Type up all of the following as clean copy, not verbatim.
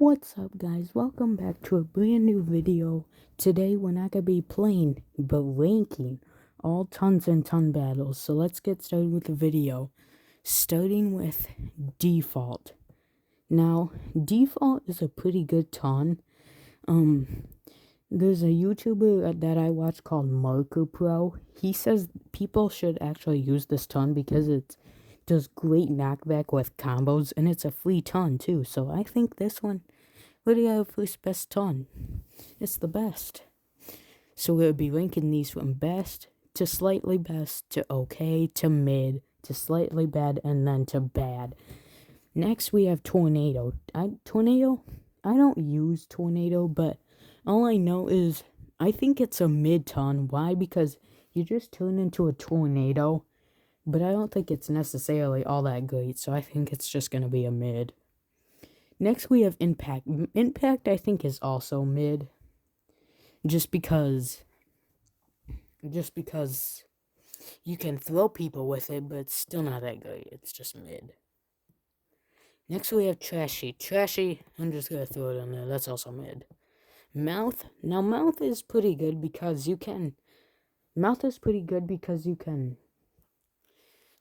What's up, guys? Welcome back to a brand new video. Today we're not gonna be playing but ranking all tons and ton battles. So let's get started with the video, starting with default. Now default is a pretty good ton. There's a YouTuber that I watch called Marker Pro. He says people should actually use this ton because it does great knockback with combos, and it's a free ton too. So I think this one really our first best ton. It's the best. So we'll be ranking these from best to slightly best to okay to mid to slightly bad and then to bad. Next we have Tornado. I don't use Tornado, but all I know is I think it's a mid ton. Why? Because you just turn into a tornado, but I don't think it's necessarily all that great, so I think it's just gonna be a mid. Next we have Impact. Impact I think is also mid. Just because you can throw people with it, but it's still not that great. It's just mid. Next we have Trashy. Trashy, I'm just gonna throw it in there. That's also mid. Mouth. Now Mouth is pretty good because you can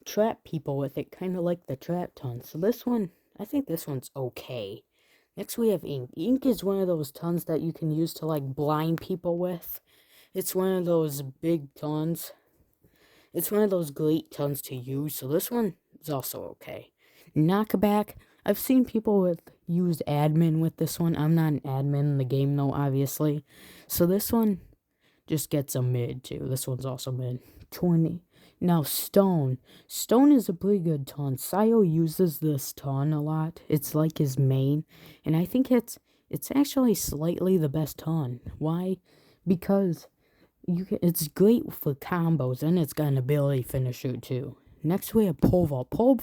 trap people with it, kind of like the trap ton. So this one, I think this one's okay. Next we have Ink. Ink is one of those tons that you can use to like blind people with. It's one of those big tons. It's one of those great tons to use. So this one is also okay. Knockback. I've seen people use admin with this one. I'm not an admin in the game though, obviously. So this one just gets a mid too. This one's also mid. 20. Now Stone. Stone is a pretty good ton. Sayo uses this ton a lot. It's like his main. And I think it's actually slightly the best ton. Why? Because it's great for combos and it's got an ability finisher too. Next we have Pole Vault. Pole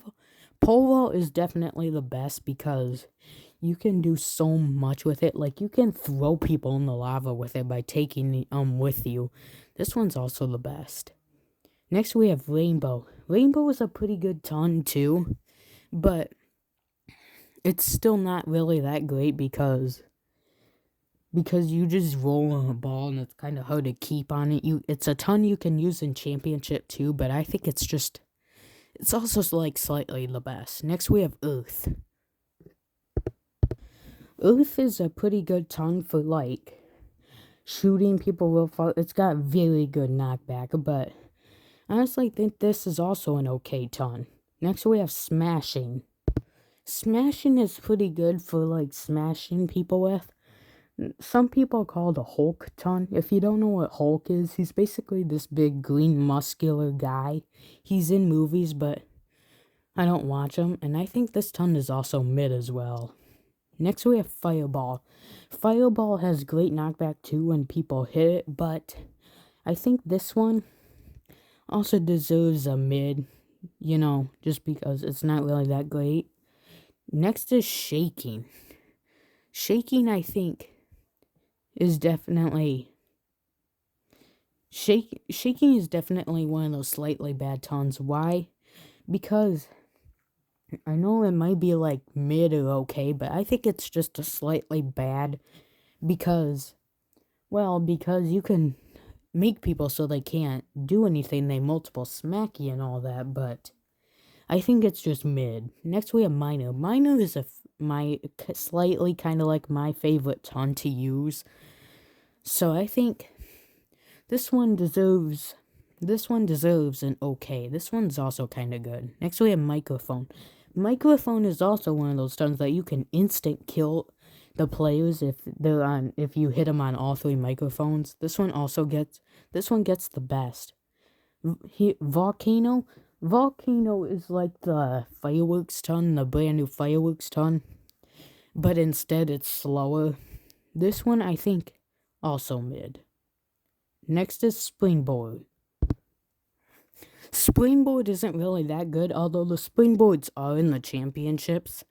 vault is definitely the best because you can do so much with it. Like, you can throw people in the lava with it by taking the with you. This one's also the best. Next we have Rainbow. Rainbow is a pretty good ton too, but it's still not really that great because you just roll on a ball and it's kind of hard to keep on it. It's a ton you can use in championship too, but I think it's also like slightly the best. Next we have Earth. Earth is a pretty good ton for like shooting people real far. It's got very good knockback, but I honestly think this is also an okay ton. Next we have Smashing. Smashing is pretty good for like smashing people with. Some people call it a Hulk ton. If you don't know what Hulk is, he's basically this big green muscular guy. He's in movies, but I don't watch him, and I think this ton is also mid as well. Next we have Fireball. Fireball has great knockback too when people hit it, but I think this one also deserves a mid, just because it's not really that great. Next is Shaking. Shaking, I think, is definitely... Shaking is definitely one of those slightly bad tons. Why? Because I know it might be like mid or okay, but I think it's just a slightly bad because you can make people so they can't do anything. They multiple smack you and all that, but I think it's just mid. Next we have Miner. Miner is my slightly kind of like my favorite ton to use. So I think this one deserves an okay. This one's also kind of good. Next we have Microphone. Microphone is also one of those tons that you can instant kill the players if you hit them on all three microphones. This one gets the best. Volcano is like the fireworks ton, the brand new fireworks ton, but instead it's slower. This one I think also mid. Next is Springboard. Springboard isn't really that good, although the springboards are in the championships.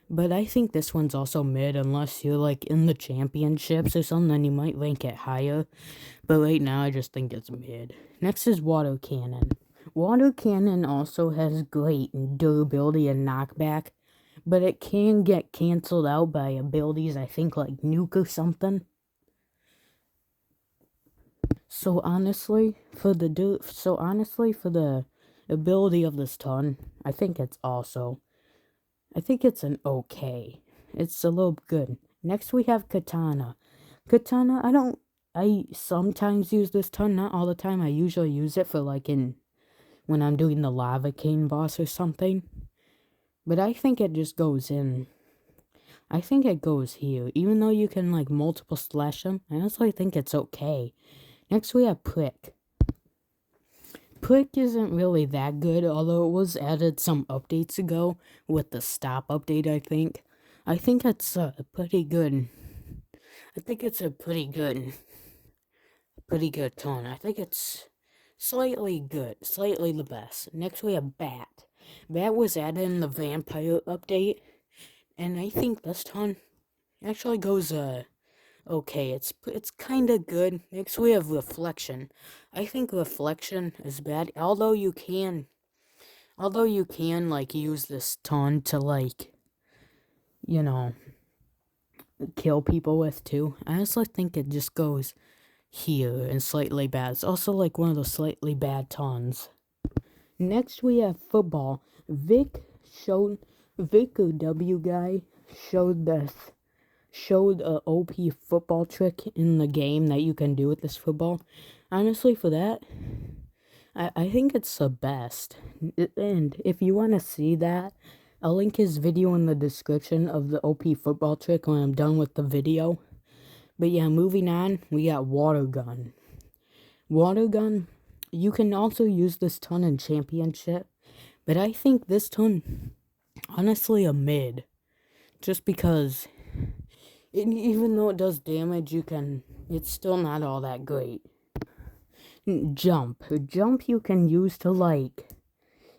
But I think this one's also mid, unless you're like in the championships or something, then you might rank it higher. But right now, I just think it's mid. Next is Water Cannon. Water Cannon also has great durability and knockback. but it can get canceled out by abilities, I think, like Nuke or something. So honestly, for the ability of this ton, I think it's an okay. It's a little good. Next we have Katana. Katana, I sometimes use this ton, not all the time. I usually use it for like when I'm doing the Lava Cane boss or something. But I think it just goes in. I think it goes here. Even though you can like multiple slash them, I honestly think it's okay. Next we have Prick. Prick isn't really that good, although it was added some updates ago with the stop update, I think. I think it's pretty good. I think it's a pretty good tone. I think it's slightly good, slightly the best. Next we have Bat. Bat was added in the Vampire update, and I think this tone actually goes okay. It's kind of good. Next we have Reflection. I think Reflection is bad, although you can like use this tone to like, you know, kill people with too. I honestly think it just goes here and slightly bad. It's also like one of those slightly bad tons. Next we have Football. Vic or W guy showed a OP football trick in the game that you can do with this football. Honestly, for that, I think it's the best. And if you want to see that, I'll link his video in the description of the OP football trick when I'm done with the video. But yeah, moving on, we got Water Gun. Water Gun, you can also use this ton in Championship, but I think this ton, honestly, a mid. Just because, even though it does damage, it's still not all that great. Jump you can use to like,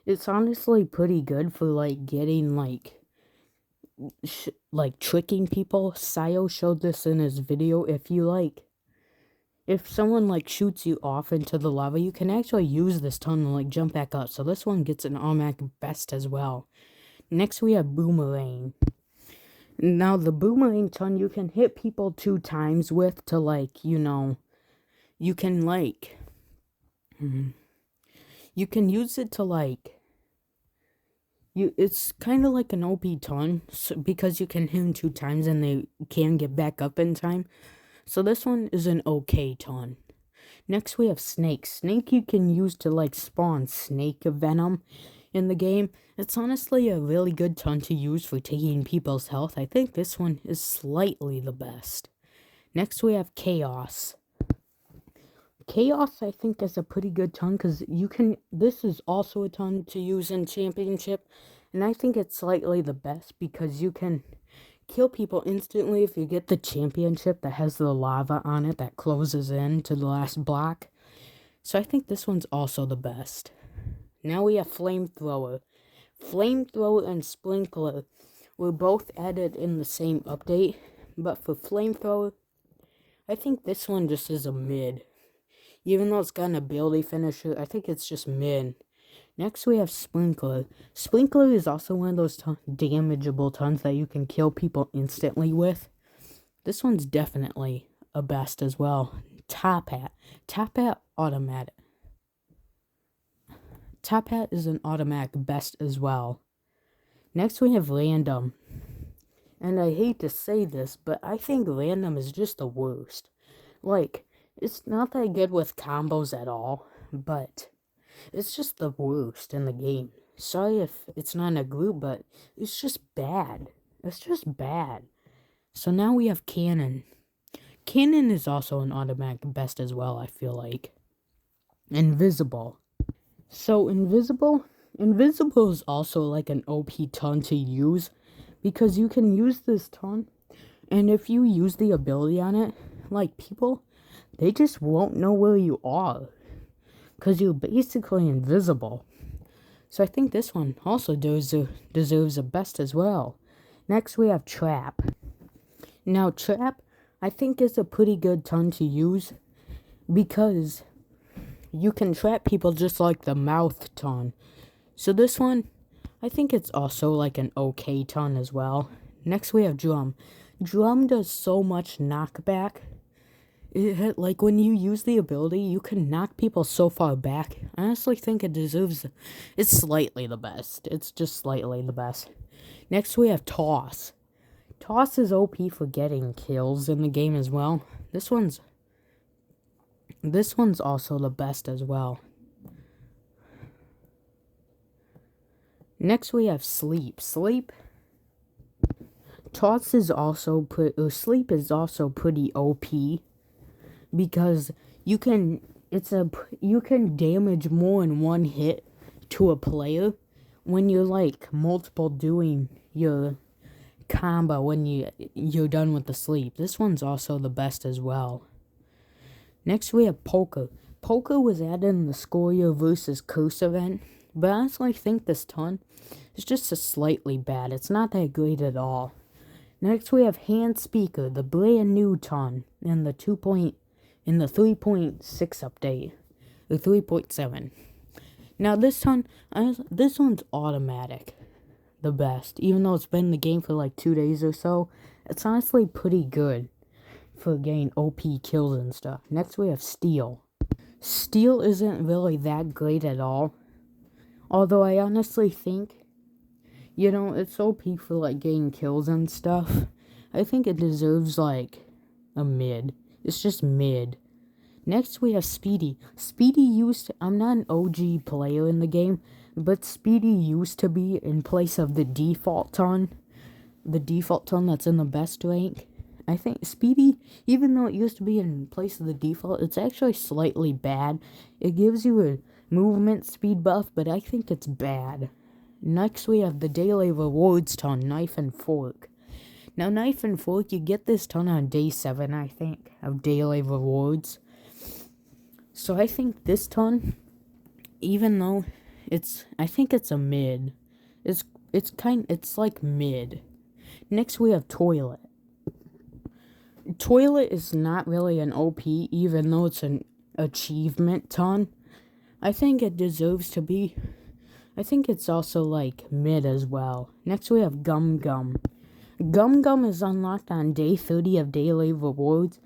it's honestly pretty good for like getting like, tricking people. Sayo showed this in his video. If someone like shoots you off into the lava, you can actually use this ton to like jump back up. So this one gets an automatic best as well. Next we have Boomerang. Now the Boomerang ton you can hit people 2 times with to like, you can like, you can use it to like, it's kind of like an OP ton, because you can hit them 2 times and they can get back up in time. So this one is an okay ton. Next we have Snake. Snake you can use to like spawn snake venom in the game. It's honestly a really good ton to use for taking people's health. I think this one is slightly the best. Next we have Chaos. Chaos I think is a pretty good ton because this is also a ton to use in Championship. And I think it's slightly the best because you can kill people instantly if you get the Championship that has the lava on it that closes in to the last block. So I think this one's also the best. Now we have Flamethrower. Flamethrower and Sprinkler were both added in the same update, but for Flamethrower, I think this one just is a mid. Even though it's got an ability finisher, I think it's just mid. Next we have Sprinkler. Sprinkler is also one of those damageable tons that you can kill people instantly with. This one's definitely a best as well. Top Hat. Top Hat automatic. Top Hat is an automatic best as well. Next we have Random. And I hate to say this, but I think Random is just the worst. Like, it's not that good with combos at all, but it's just the worst in the game. Sorry if it's not in a group, but it's just bad. It's just bad. So now we have Cannon. Cannon is also an automatic best as well, I feel like. Invisible. So Invisible is also like an OP ton to use, because you can use this ton, and if you use the ability on it, like people, they just won't know where you are, because you're basically invisible. So I think this one also deserves a best as well. Next we have Trap. Now Trap, I think is a pretty good ton to use, because you can trap people just like the mouth ton. So this one, I think it's also like an okay ton as well. Next we have Drum. Drum does so much knockback. Like when you use the ability, you can knock people so far back. I honestly think it deserves. It's slightly the best. It's just slightly the best. Next we have Toss. Toss is OP for getting kills in the game as well. This one's also the best as well. Next we have Sleep. Toss is also Sleep is also pretty OP because you can damage more in one hit to a player when you're like multiple doing your combo when you're done with the sleep. This one's also the best as well. Next we have Poker. Poker was added in the Scoria versus Curse event, but I honestly think this ton is just a slightly bad. It's not that great at all. Next we have Hand Speaker, the brand new ton in the 3.6 update, the 3.7. Now this one's automatic, the best. Even though it's been in the game for like 2 days or so, it's honestly pretty good for getting OP kills and stuff. Next we have Steel. Steel isn't really that great at all, although I honestly think, it's OP for like getting kills and stuff. I think it deserves like a mid. It's just mid. Next we have Speedy. I'm not an OG player in the game, but Speedy used to be in place of the default ton. The default ton that's in the best rank. I think Speedy, even though it used to be in place of the default, it's actually slightly bad. It gives you a movement speed buff, but I think it's bad. Next we have the Daily Rewards ton, Knife and Fork. Now Knife and Fork, you get this ton on day 7, I think, of Daily Rewards. So I think this ton, even though I think it's a mid. It's like mid. Next we have Toilet. Toilet is not really an OP, even though it's an achievement ton. I think it deserves to be. I think it's also like mid as well. Next we have Gum Gum. Gum Gum is unlocked on day 30 of Daily Rewards.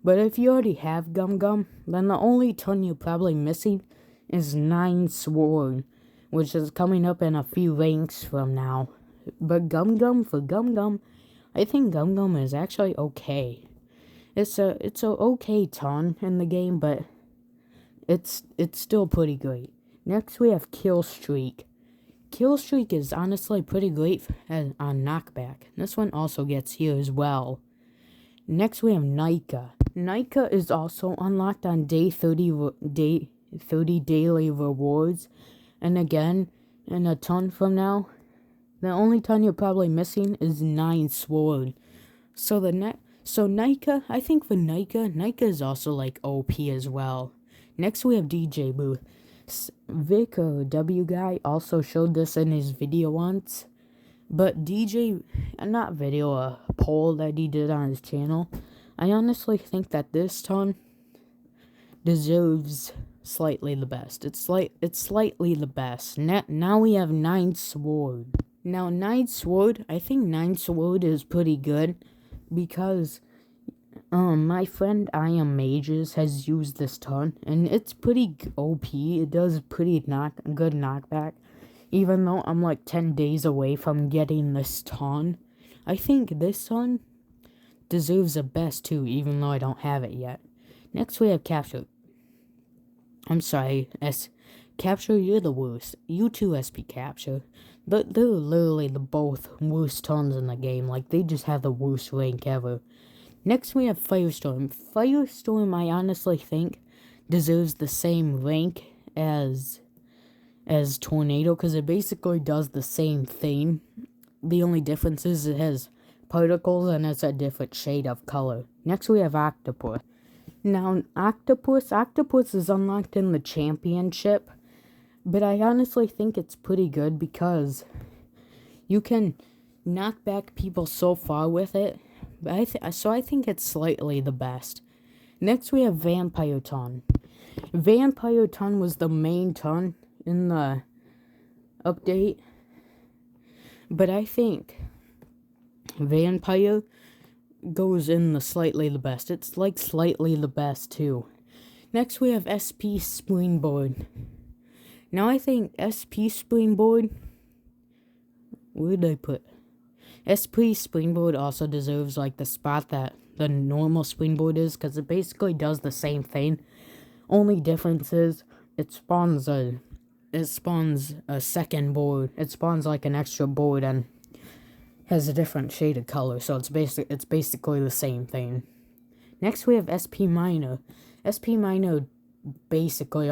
But if you already have Gum Gum, then the only ton you're probably missing is 9 Sword, which is coming up in a few ranks from now. But Gum Gum, I think Gum Gum is actually okay. It's a okay ton in the game, but it's still pretty great. Next we have Kill Streak. Kill Streak is honestly pretty great on knockback. This one also gets here as well. Next we have Nika. Nika is also unlocked on day 30 daily rewards. And again, in a ton from now, the only ton you're probably missing is 9 Sword. So Nika, I think for Nika is also like OP as well. Next we have DJ Booth. Vic, W guy, also showed this in his video once. But a poll that he did on his channel. I honestly think that this ton deserves slightly the best. It's slightly the best. Now we have 9 Sword. Now 9 Sword, I think 9 Sword is pretty good because my friend I Am Mages has used this ton and it's pretty OP. It does pretty good knockback. Even though I'm like 10 days away from getting this ton, I think this ton deserves the best too, even though I don't have it yet. Next we have Capture. I'm sorry, Capture, you're the worst. You too, SP Capture. But they're literally the both worst tons in the game. Like, they just have the worst rank ever. Next we have Firestorm. Firestorm, I honestly think, deserves the same rank as Tornado, because it basically does the same thing. The only difference is it has particles and it's a different shade of color. Next we have Octopus. Now Octopus is unlocked in the championship, but I honestly think it's pretty good because you can knock back people so far with it. So I think it's slightly the best. Next we have Vampire Ton. Vampire Ton was the main ton in the update, But I think Vampire goes in the slightly the best. It's like slightly the best too. Next we have SP Springboard. Now I think SP Springboard, where did I put? SP Springboard also deserves like the spot that the normal Springboard is, because it basically does the same thing. Only difference is it spawns a second board. It spawns like an extra board and has a different shade of color, so it's basically the same thing. Next we have SP Minor. SP Minor basically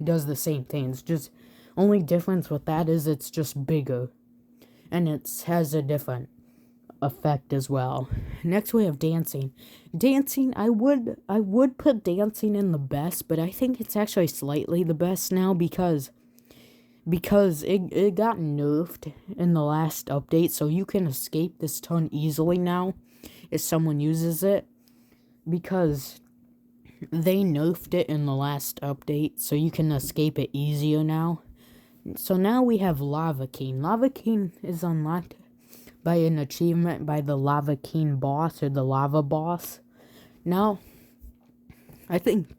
does the same thing. It's just only difference with that is it's just bigger, and it has a different effect as well. Next we have Dancing. Dancing, I would put Dancing in the best, but I think it's actually slightly the best now because it got nerfed in the last update, so you can escape this ton easily now if someone uses it, because they nerfed it in the last update, so you can escape it easier now. So now we have Lava King. Lava King is unlocked by an achievement by the Lava King boss, or the Lava Boss. Now, I think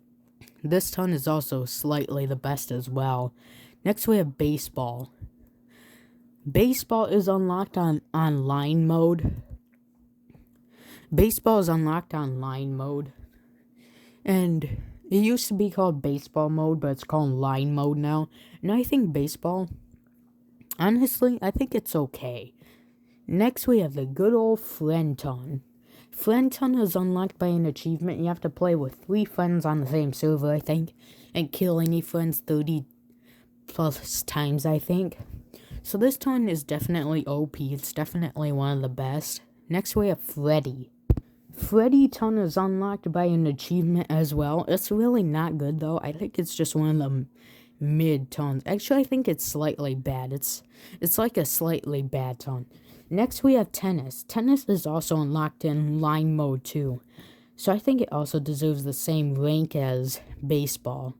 this ton is also slightly the best as well. Next we have Baseball. Baseball is unlocked on line mode. Baseball is unlocked on line mode. And it used to be called Baseball mode, but it's called line mode now. And I think Baseball, honestly, I think it's okay. Next we have the good old Friend Ton. Friend Ton is unlocked by an achievement. You have to play with 3 friends on the same server, I think, and kill any friends 30 plus times, I think. So this ton is definitely OP. It's definitely one of the best. Next we have Freddy. Freddy ton is unlocked by an achievement as well. It's really not good though. I think it's just one of the mid tons. Actually, I think it's slightly bad. It's like a slightly bad ton. Next we have Tennis. Tennis is also unlocked in line mode too, so I think it also deserves the same rank as Baseball.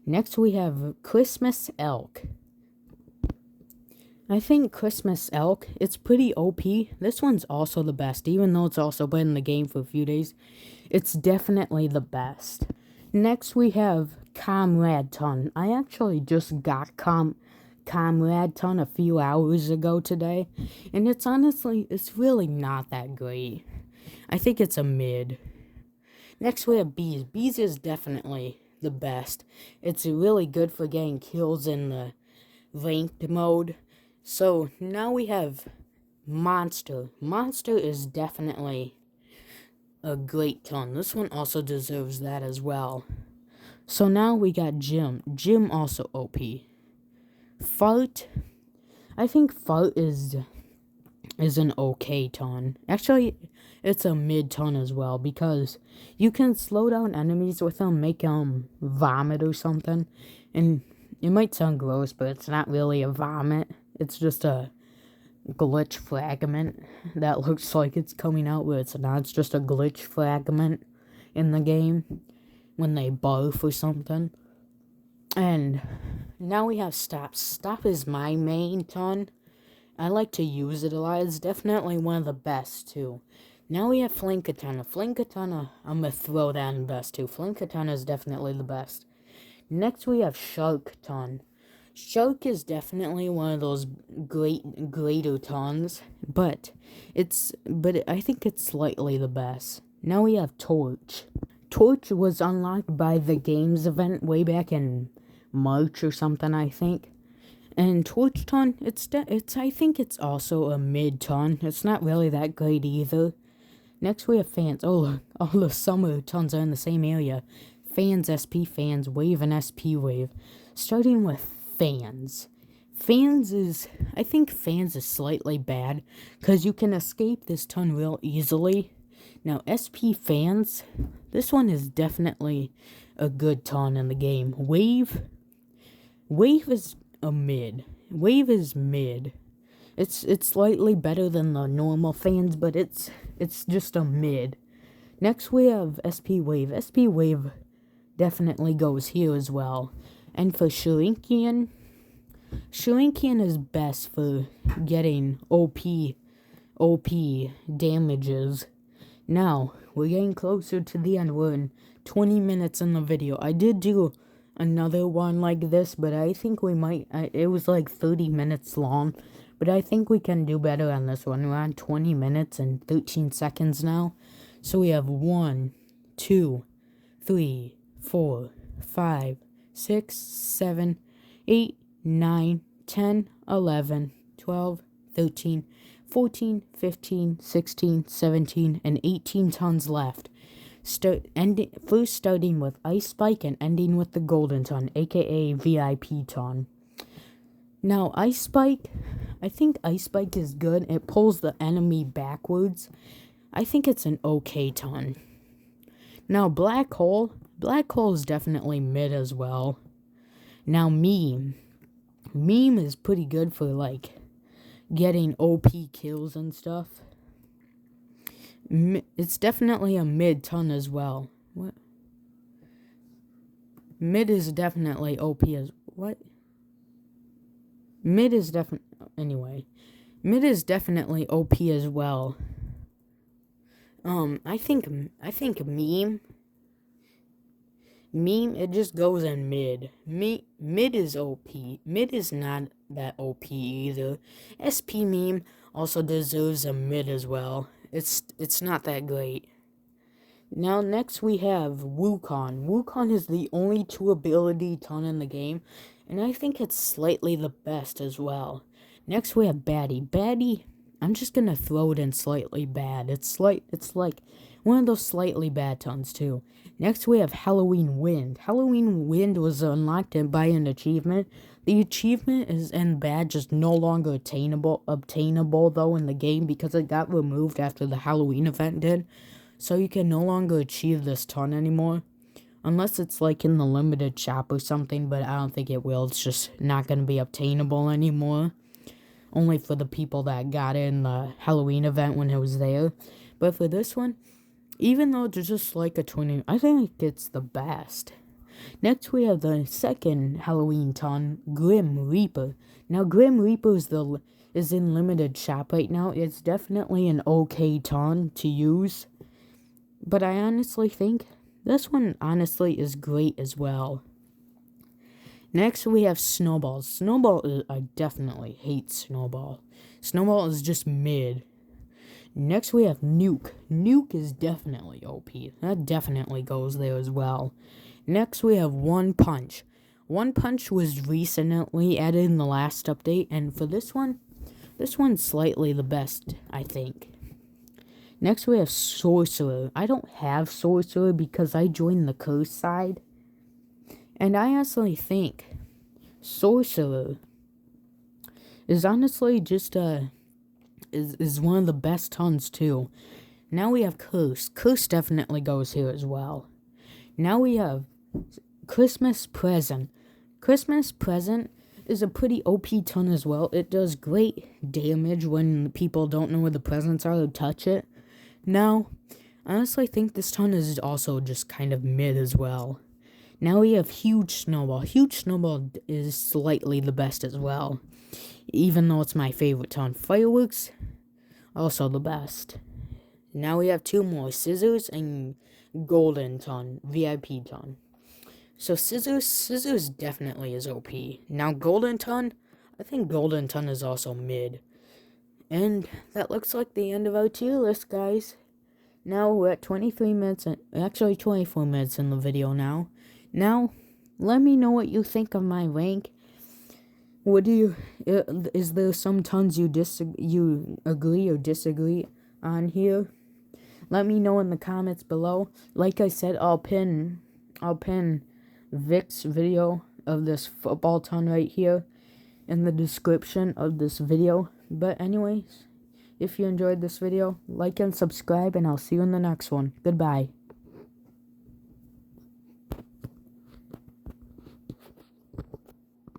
Next we have Christmas Elk. I think Christmas Elk, it's pretty OP. This one's also the best, even though it's also been in the game for a few days. It's definitely the best. Next we have Comrade Ton. I actually just got Comrade Ton a few hours ago today, and it's really not that great. I think it's a mid. Next we have Bees. Bees is definitely the best. It's really good for getting kills in the ranked mode. So now we have Monster. Monster is definitely a great ton. This one also deserves that as well. So now we got Jim. Jim also OP. Fart. I think Fart is an okay ton. Actually, it's a mid ton as well, because you can slow down enemies with them, make them vomit or something. And it might sound gross, but it's not really a vomit. It's just a glitch fragment that looks like it's coming out, but it's not. It's just a glitch fragment in the game when they barf or something. And now we have Stop. Stop is my main ton. I like to use it a lot. It's definitely one of the best too. Now we have Flinkatana. Flinkatana, I'm gonna throw that in best too. Flinkatana is definitely the best. Next we have Shark Ton. Shark is definitely one of those greater tons, but I think it's slightly the best. Now we have Torch. Torch was unlocked by the games event way back in March or something, I think. And Torch ton, I think it's also a mid ton. It's not really that great either. Next we have Fans. Oh look, all the summer tons are in the same area. Fans, SP Fans, Wave, and SP Wave. Starting with Fans. I think Fans is slightly bad, because you can escape this ton real easily. Now, SP Fans, this one is definitely a good ton in the game. Wave is a mid. Wave is mid. It's slightly better than the normal Fans, but it's just a mid. Next we have SP Wave. SP Wave definitely goes here as well. And for Shuriken, Shuriken is best for getting OP damages. Now, we're getting closer to the end. We're in 20 minutes in the video. I did do another one like this, but I think we might, it was like 30 minutes long, but I think we can do better on this one. We're on 20 minutes and 13 seconds now. So we have 1, 2, 3, 4, 5, 6, 7, 8, 9, 10, 11, 12, 13, 14, 15, 16, 17, and 18 tons left. First starting with Ice Spike and ending with the Golden Ton, aka VIP Ton. Now, Ice Spike, I think Ice Spike is good. It pulls the enemy backwards. I think it's an okay ton. Now, Black Hole is definitely mid as well. Now, Meme is pretty good for, like, getting OP kills and stuff. It's definitely a mid ton as well. What? Mid is definitely OP as... What? Mid is definitely... Anyway. Mid is definitely OP as well. I think Meme, it just goes in mid. Mid is OP. Mid is not that OP either. SP Meme also deserves a mid as well. It's not that great. Now, next we have Wukong. Wukong is the only 2 ability ton in the game, and I think it's slightly the best as well. Next we have Baddie. Baddie, I'm just gonna throw it in slightly bad. It's like one of those slightly bad tons too. Next we have Halloween Wind. Halloween Wind was unlocked by an achievement. The achievement is in bad, just no longer obtainable though in the game because it got removed after the Halloween event did. So you can no longer achieve this ton anymore. Unless it's like in the limited shop or something, but I don't think it will. It's just not gonna be obtainable anymore. Only for the people that got it in the Halloween event when it was there. But for this one, even though it's just like a 20, I think it's the best. Next we have the second Halloween ton, Grim Reaper. Now Grim Reaper is in limited shop right now. It's definitely an okay ton to use. But I honestly think this one honestly is great as well. Next, we have Snowball. I definitely hate Snowball. Snowball is just mid. Next, we have Nuke. Nuke is definitely OP. That definitely goes there as well. Next, we have One Punch. One Punch was recently added in the last update, and for this one's slightly the best, I think. Next, we have Sorcerer. I don't have Sorcerer because I joined the curse side. And I honestly think Sorcerer is honestly just is one of the best tons too. Now we have Curse. Curse definitely goes here as well. Now we have Christmas Present. Christmas Present is a pretty OP ton as well. It does great damage when people don't know where the presents are or touch it. Now, I honestly think this ton is also just kind of mid as well. Now we have Huge Snowball. Huge Snowball is slightly the best as well, even though it's my favorite ton. Fireworks, also the best. Now we have 2 more, Scissors and Golden Ton, VIP Ton. So Scissors definitely is OP. Now Golden Ton, I think Golden Ton is also mid. And that looks like the end of our tier list, guys. Now we're at 23 minutes, actually 24 minutes in the video now. Now, let me know what you think of my rank. Is there some tons you agree or disagree on here? Let me know in the comments below. Like I said, I'll pin Vic's video of this football ton right here in the description of this video. But anyways, if you enjoyed this video, like and subscribe, and I'll see you in the next one. Goodbye.